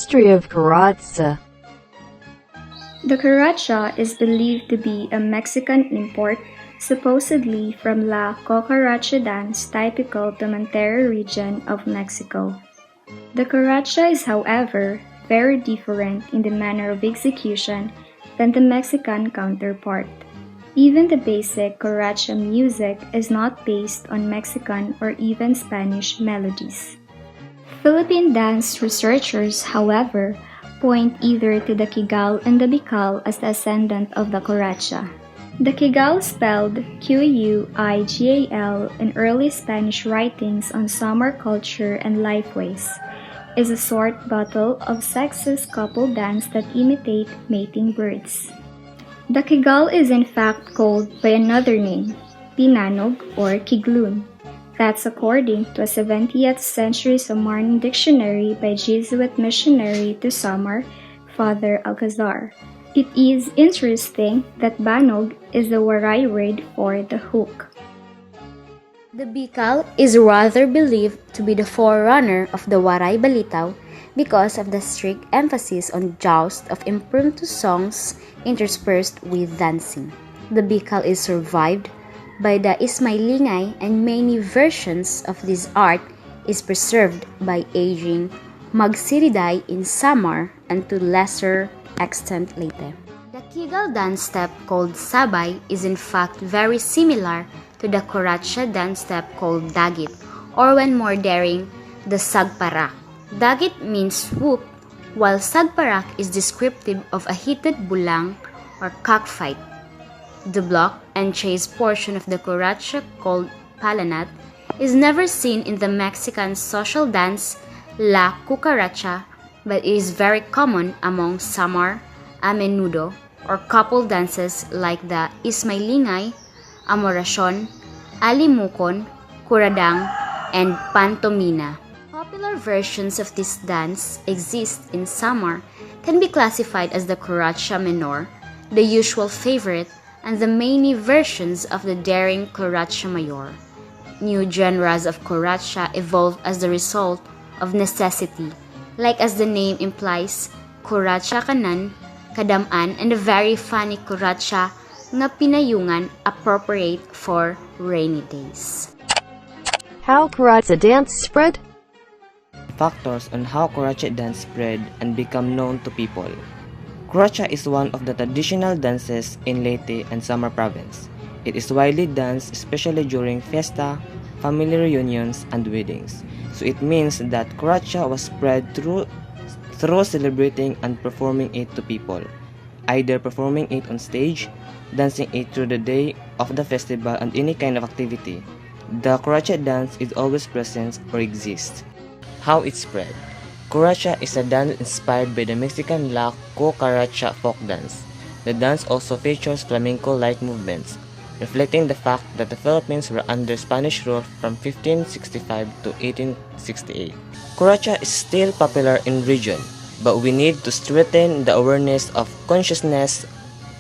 History of Kuratsa. The Kuratsa is believed to be a Mexican import, supposedly from La Cucaracha dance typical to Montero region of Mexico. The Kuratsa is, however, very different in the manner of execution than the Mexican counterpart. Even the basic Kuratsa music is not based on Mexican or even Spanish melodies. Philippine dance researchers, however, point either to the Kigal and the Bicol as the ascendant of the Kuratsa. The Kigal, spelled Quigal in early Spanish writings on summer culture and lifeways, is a short bottle of sexist couple dance that imitate mating birds. The Kigal is in fact called by another name, Pinanog or Kiglun. That's according to a 70th century Samarran dictionary by Jesuit missionary to Samar, Father Alcazar. It is interesting that banog is the Waray word for the hook. The Bicol is rather believed to be the forerunner of the Waray Balitaw because of the strict emphasis on joust of impromptu songs interspersed with dancing. The Bicol is survived by the Ismailingay, and many versions of this art is preserved by aging Magsiriday in Samar and to lesser extent Leyte. The Kigal dance step called Sabay is in fact very similar to the Kuratsa dance step called Dagit, or when more daring, the Sagparak. Dagit means swoop, while Sagparak is descriptive of a heated bulang or cockfight. The block and chase portion of the Kuratsa called Palanat is never seen in the Mexican social dance La Cucaracha, but it is very common among Samar, Amenudo, or couple dances like the Ismailingay, Amoracion, Alimukon, Kuradang, and Pantomina. Popular versions of this dance exist in Samar, can be classified as the Kuratsa Menor, the usual favorite, and the many versions of the daring Kuratsa Mayor. New genres of Kuratsa evolved as the result of necessity, like as the name implies, Kuratsa Kanan, Kadaman, and the very funny Kuratsa nga pinayungan appropriate for rainy days. How Kuratsa dance spread? Factors on how Kuratsa dance spread and become known to people. Kuratsa is one of the traditional dances in Leyte and Samar province. It is widely danced especially during fiesta, family reunions, and weddings. So it means that Kuratsa was spread through celebrating and performing it to people, either performing it on stage, dancing it through the day of the festival, and any kind of activity. The Kuratsa dance is always present or exists. How it spread. Kuratsa is a dance inspired by the Mexican La Cucaracha folk dance. The dance also features flamenco-like movements, reflecting the fact that the Philippines were under Spanish rule from 1565 to 1868. Kuratsa is still popular in region, but we need to strengthen the awareness of consciousness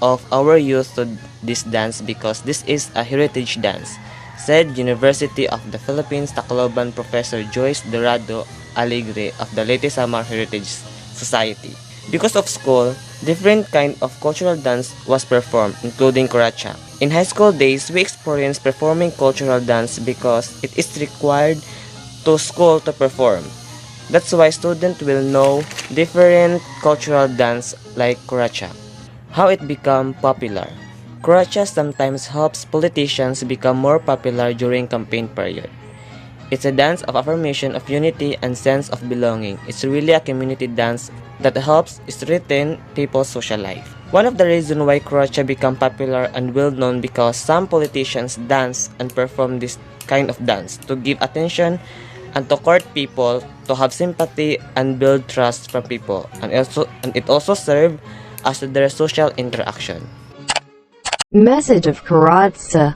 of our youth to this dance because this is a heritage dance, said University of the Philippines Tacloban Professor Joyce Dorado Alegre of the Leyte Samar Heritage Society. Because of school, different kind of cultural dance was performed, including Kuratsa. In high school days, we experienced performing cultural dance because it is required to school to perform. That's why students will know different cultural dance like Kuratsa. How it become popular. Kuratsa sometimes helps politicians become more popular during campaign period. It's a dance of affirmation of unity and sense of belonging. It's really a community dance that helps strengthen people's social life. One of the reasons why Kuratsa become popular and well known because some politicians dance and perform this kind of dance to give attention and to court people, to have sympathy and build trust from people, and it also serves as their social interaction. Message of Kuratsa.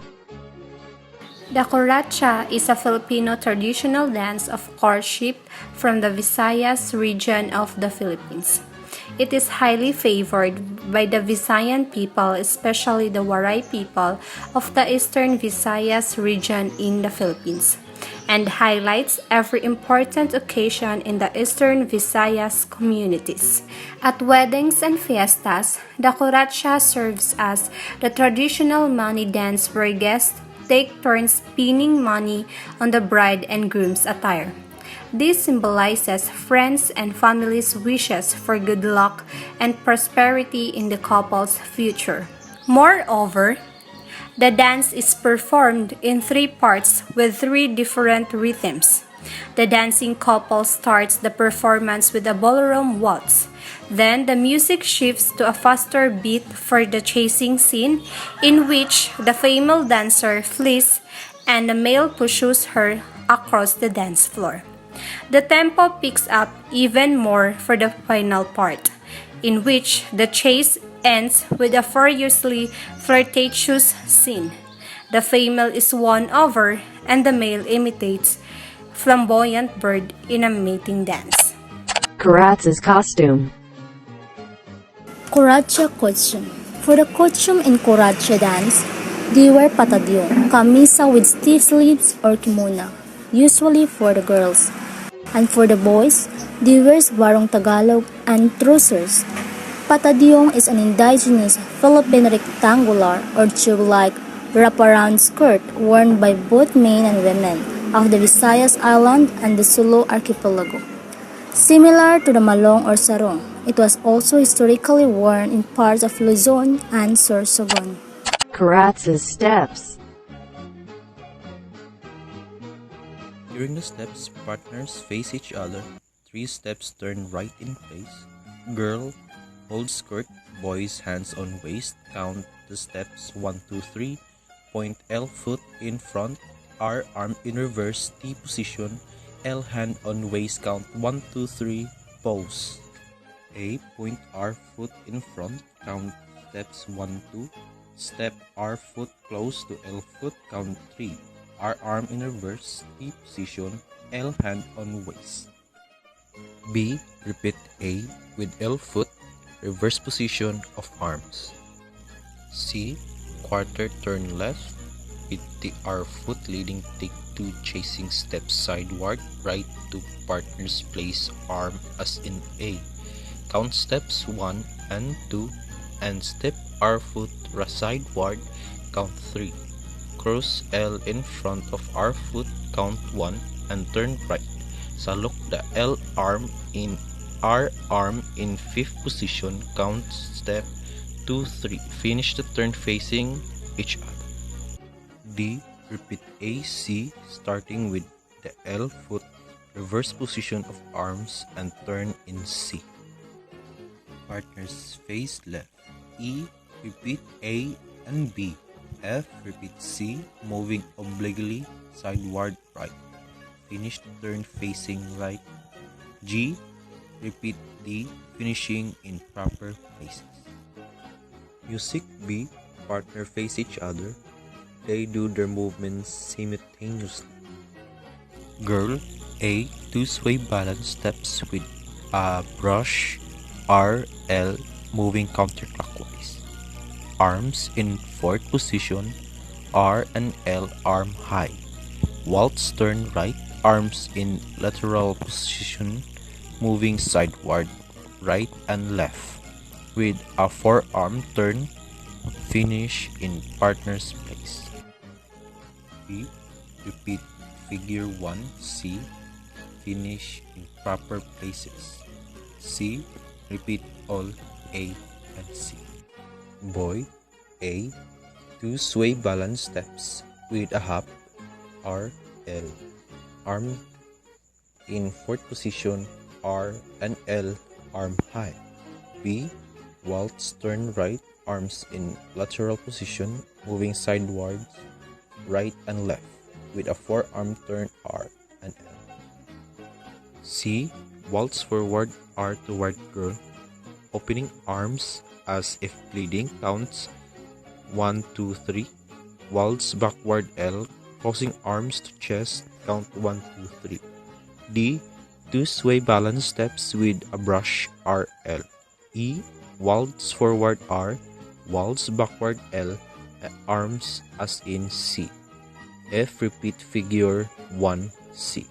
The Kuratsa is a Filipino traditional dance of courtship from the Visayas region of the Philippines. It is highly favored by the Visayan people, especially the Waray people of the eastern Visayas region in the Philippines. and highlights every important occasion in the Eastern Visayas communities. At weddings and fiestas, the Kuratsa serves as the traditional money dance where guests take turns pinning money on the bride and groom's attire. This symbolizes friends and family's wishes for good luck and prosperity in the couple's future. Moreover, the dance is performed in three parts with three different rhythms. The dancing couple starts the performance with a ballroom waltz. Then the music shifts to a faster beat for the chasing scene, in which the female dancer flees and the male pursues her across the dance floor. The tempo picks up even more for the final part, in which the chase ends with a furiously flirtatious scene. The female is won over and the male imitates flamboyant bird in a mating dance. Kuratsa's costume. Kuratsa costume. For the costume in Kuratsa dance, they wear patadyong, kamisa with stiff sleeves or kimono, usually for the girls. And for the boys, they wear barong Tagalog and trousers. Patadyong is an indigenous Philippine rectangular or tube-like wraparound skirt worn by both men and women of the Visayas Island and the Sulu archipelago. Similar to the malong or sarong, it was also historically worn in parts of Luzon and Sorsogon. Kuratsa's steps. During the steps, partners face each other. 3 steps turn right in place. Girl holds skirt, boys hands on waist. Count the steps 1, 2, 3. Point L foot in front, R arm in reverse, T position, L hand on waist. Count 1, 2, 3. Pose. A point R foot in front. Count steps 1, 2. Step R foot close to L foot. Count 3. R arm in reverse, T position, L hand on waist. B. Repeat A with L foot, reverse position of arms. C. Quarter turn left with the R foot leading, take 2 chasing steps sideward, right to partner's place arm as in A. Count steps 1 and 2 and step R foot sideward, count 3. Cross L in front of R foot, count 1 and turn right. Salok the L arm in R arm in 5th position, count step 2, 3. Finish the turn facing each other. D. Repeat AC starting with the L foot, reverse position of arms and turn in C. Partners face left. E. Repeat A and B. F. Repeat C, moving obliquely sideward right. Finish the turn facing right. G. Repeat D, finishing in proper places. Music B. Partner face each other. They do their movements simultaneously. Girl A. 2 sway balance steps with a brush R, L, moving counterclockwise. Arms in 4th position, R and L arm high. Waltz turn right, arms in lateral position, moving sideward, right and left, with a forearm turn, finish in partner's place. B. Repeat figure 1, C, finish in proper places. C. Repeat all A and C. Boy A. 2 sway balance steps with a hop R, L. Arm in 4th position, R and L arm high. B. Waltz turn right, arms in lateral position, moving sidewards, right and left, with a forearm turn R and L. C. Waltz forward R toward girl, opening arms as if bleeding, counts 1, 2, 3. Waltz backward L, crossing arms to chest, count 1, 2, 3. D. 2 sway balance steps with a brush R, L. E. Waltz forward R, waltz backward L, arms as in C. F. Repeat figure 1, C.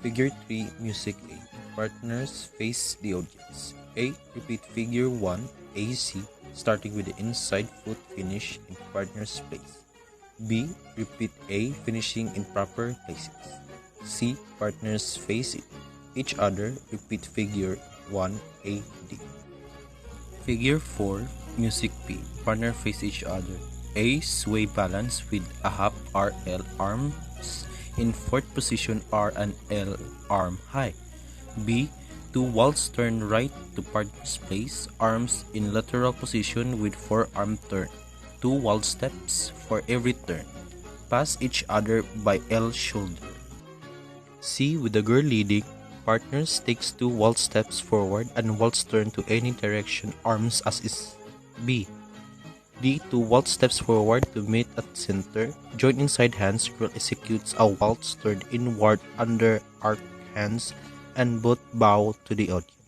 Figure 3 Music A. Partners face the audience. A. Repeat figure 1 AC starting with the inside foot finish in partner's place. B. Repeat A finishing in proper places. C. Partners face each other. Repeat figure 1 AD. Figure 4 Music B. Partner face each other. A. Sway balance with a half RL arms in fourth position R and L arm high. B. Two waltz turn right to partner's place, arms in lateral position with forearm turn. 2 waltz steps for every turn. Pass each other by L shoulder. C. With the girl leading, partners takes 2 waltz steps forward and waltz turn to any direction, arms as is. B. D. 2 waltz steps forward to meet at center. Join inside hands. Girl executes a waltz turn inward under arc hands and both bow to the audience.